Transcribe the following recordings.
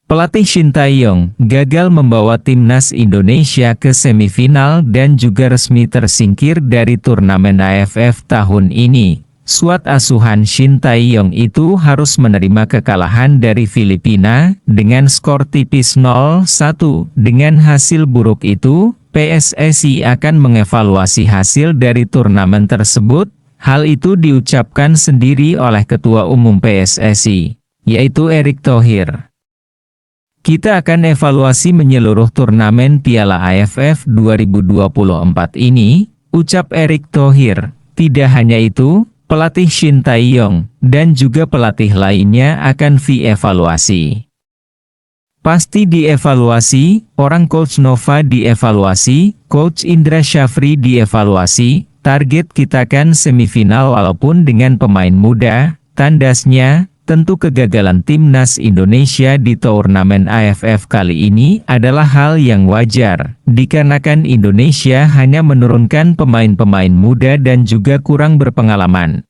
Pelatih Shin Tae-yong gagal membawa timnas Indonesia ke semifinal dan juga resmi tersingkir dari turnamen AFF tahun ini. Skuad asuhan Shin Tae-yong itu harus menerima kekalahan dari Filipina dengan skor tipis 0-1. Dengan hasil buruk itu, PSSI akan mengevaluasi hasil dari turnamen tersebut. Hal itu diucapkan sendiri oleh Ketua Umum PSSI, yaitu Erick Thohir. Kita akan evaluasi menyeluruh turnamen Piala AFF 2024 ini, ucap Erick Thohir. Tidak hanya itu, pelatih Shin Tae-yong dan juga pelatih lainnya akan dievaluasi. Pasti dievaluasi, orang Coach Nova dievaluasi, Coach Indra Syafri dievaluasi, target kita kan semifinal walaupun dengan pemain muda, tandasnya. Tentu kegagalan timnas Indonesia di turnamen AFF kali ini adalah hal yang wajar, dikarenakan Indonesia hanya menurunkan pemain-pemain muda dan juga kurang berpengalaman.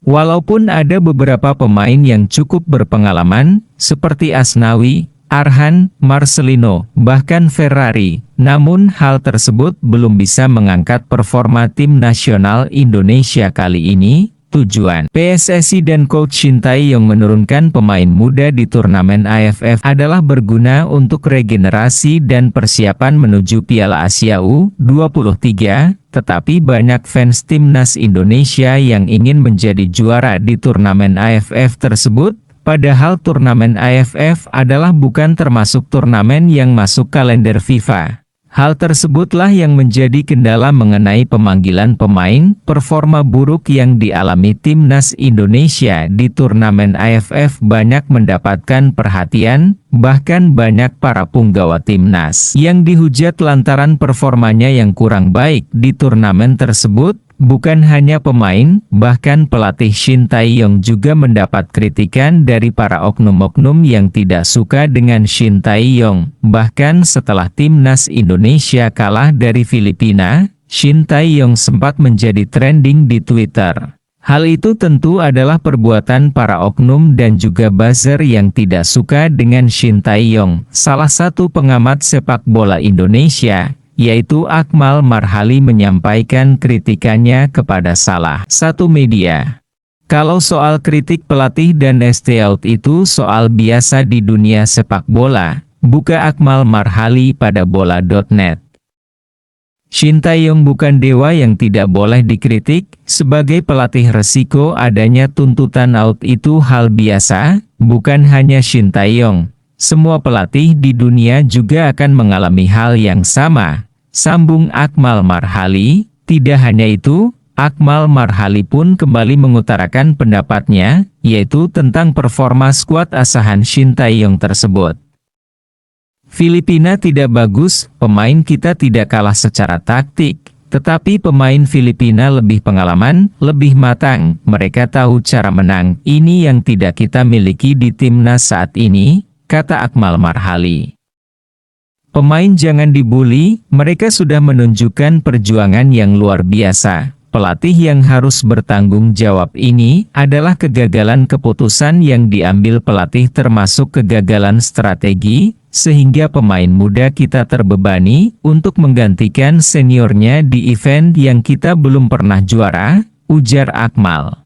Walaupun ada beberapa pemain yang cukup berpengalaman, seperti Asnawi, Arhan, Marcelino, bahkan Ferrari, namun hal tersebut belum bisa mengangkat performa tim nasional Indonesia kali ini. Tujuan PSSI dan Coach Shin Tae-yong menurunkan pemain muda di turnamen AFF adalah berguna untuk regenerasi dan persiapan menuju Piala Asia U23, tetapi banyak fans timnas Indonesia yang ingin menjadi juara di turnamen AFF tersebut, padahal turnamen AFF adalah bukan termasuk turnamen yang masuk kalender FIFA. Hal tersebutlah yang menjadi kendala mengenai pemanggilan pemain. Performa buruk yang dialami timnas Indonesia di turnamen AFF banyak mendapatkan perhatian, bahkan banyak para punggawa timnas yang dihujat lantaran performanya yang kurang baik di turnamen tersebut. Bukan hanya pemain, bahkan pelatih Shin Tae-yong juga mendapat kritikan dari para oknum-oknum yang tidak suka dengan Shin Tae-yong. Bahkan setelah timnas Indonesia kalah dari Filipina, Shin Tae-yong sempat menjadi trending di Twitter. Hal itu tentu adalah perbuatan para oknum dan juga buzzer yang tidak suka dengan Shin Tae-yong. Salah satu pengamat sepak bola Indonesia, yaitu Akmal Marhali, menyampaikan kritikannya kepada salah satu media. Kalau soal kritik pelatih dan ST-out itu soal biasa di dunia sepak bola, buka Akmal Marhali pada bola.net. Shin Tae-yong bukan dewa yang tidak boleh dikritik. Sebagai pelatih, resiko adanya tuntutan out itu hal biasa, bukan hanya Shin Tae-yong. Semua pelatih di dunia juga akan mengalami hal yang sama, sambung Akmal Marhali. Tidak hanya itu, Akmal Marhali pun kembali mengutarakan pendapatnya, yaitu tentang performa skuad asahan Shin Tae-yong tersebut. Filipina tidak bagus, pemain kita tidak kalah secara taktik, tetapi pemain Filipina lebih pengalaman, lebih matang, mereka tahu cara menang. Ini yang tidak kita miliki di timnas saat ini, kata Akmal Marhali. Pemain jangan dibully, mereka sudah menunjukkan perjuangan yang luar biasa. Pelatih yang harus bertanggung jawab ini adalah kegagalan keputusan yang diambil pelatih, termasuk kegagalan strategi, sehingga pemain muda kita terbebani untuk menggantikan seniornya di event yang kita belum pernah juara, ujar Akmal.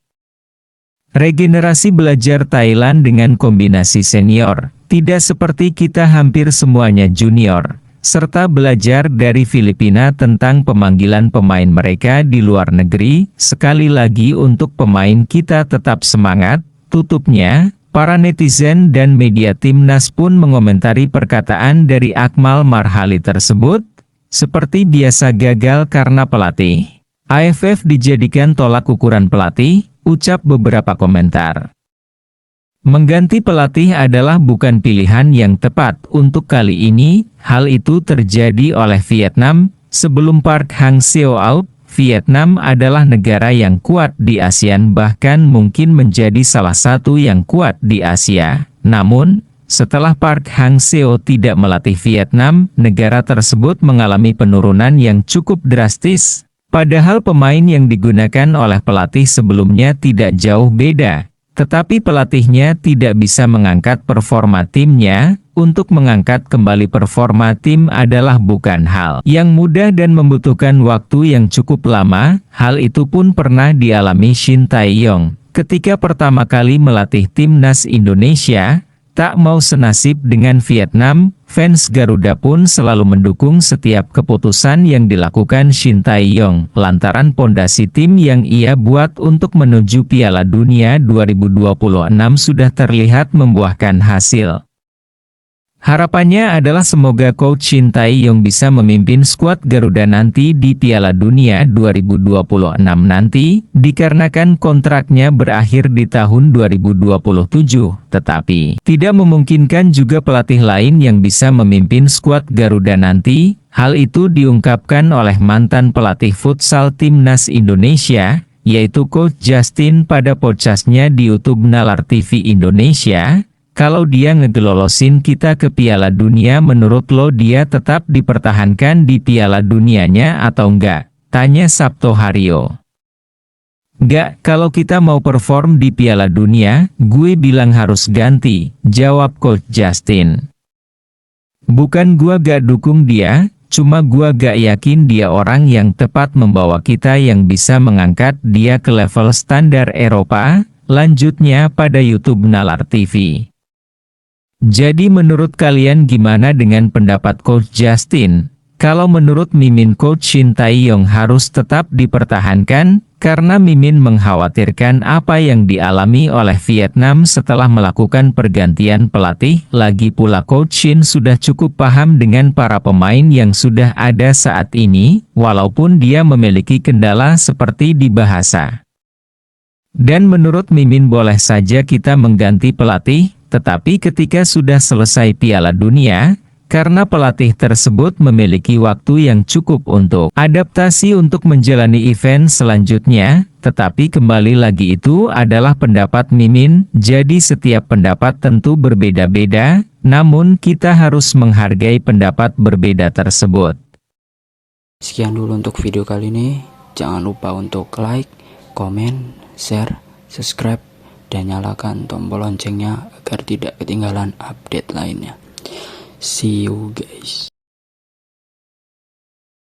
Regenerasi belajar Thailand dengan kombinasi senior, tidak seperti kita hampir semuanya junior, serta belajar dari Filipina tentang pemanggilan pemain mereka di luar negeri. Sekali lagi untuk pemain kita tetap semangat, tutupnya. Para netizen dan media timnas pun mengomentari perkataan dari Akmal Marhali tersebut, seperti biasa gagal karena pelatih. AFF dijadikan tolak ukuran pelatih, ucap beberapa komentar. Mengganti pelatih adalah bukan pilihan yang tepat untuk kali ini. Hal itu terjadi oleh Vietnam. Sebelum Park Hang-seo out, Vietnam adalah negara yang kuat di ASEAN, bahkan mungkin menjadi salah satu yang kuat di Asia. Namun, setelah Park Hang-seo tidak melatih Vietnam, negara tersebut mengalami penurunan yang cukup drastis. Padahal pemain yang digunakan oleh pelatih sebelumnya tidak jauh beda. Tetapi pelatihnya tidak bisa mengangkat performa timnya. Untuk mengangkat kembali performa tim adalah bukan hal yang mudah dan membutuhkan waktu yang cukup lama. Hal itu pun pernah dialami Shin Tae-yong ketika pertama kali melatih timnas Indonesia. Tak mau senasib dengan Vietnam, fans Garuda pun selalu mendukung setiap keputusan yang dilakukan Shin Tae-yong lantaran pondasi tim yang ia buat untuk menuju Piala Dunia 2026 sudah terlihat membuahkan hasil. Harapannya adalah semoga Coach Shin Tae-yong bisa memimpin skuad Garuda nanti di Piala Dunia 2026 nanti, dikarenakan kontraknya berakhir di tahun 2027, tetapi tidak memungkinkan juga pelatih lain yang bisa memimpin skuad Garuda nanti. Hal itu diungkapkan oleh mantan pelatih futsal timnas Indonesia, yaitu Coach Justin pada podcastnya di YouTube Nalar TV Indonesia. Kalau dia ngegelolosin kita ke Piala Dunia, menurut lo dia tetap dipertahankan di Piala Dunianya atau enggak? Tanya Sabto Haryo. Enggak, kalau kita mau perform di Piala Dunia, gue bilang harus ganti, jawab Coach Justin. Bukan gua gak dukung dia, cuma gua gak yakin dia orang yang tepat membawa kita yang bisa mengangkat dia ke level standar Eropa, lanjutnya pada YouTube Nalar TV. Jadi menurut kalian gimana dengan pendapat Coach Justin? Kalau menurut Mimin, Coach Shin Tae-yong harus tetap dipertahankan, karena Mimin mengkhawatirkan apa yang dialami oleh Vietnam setelah melakukan pergantian pelatih. Lagi pula Coach Shin sudah cukup paham dengan para pemain yang sudah ada saat ini, walaupun dia memiliki kendala seperti di bahasa. Dan menurut Mimin boleh saja kita mengganti pelatih, tetapi ketika sudah selesai Piala Dunia, karena pelatih tersebut memiliki waktu yang cukup untuk adaptasi untuk menjalani event selanjutnya, tetapi kembali lagi itu adalah pendapat Mimin, jadi setiap pendapat tentu berbeda-beda, namun kita harus menghargai pendapat berbeda tersebut. Sekian dulu untuk video kali ini, jangan lupa untuk like, komen, share, subscribe, dan nyalakan tombol loncengnya agar tidak ketinggalan update lainnya. See you guys.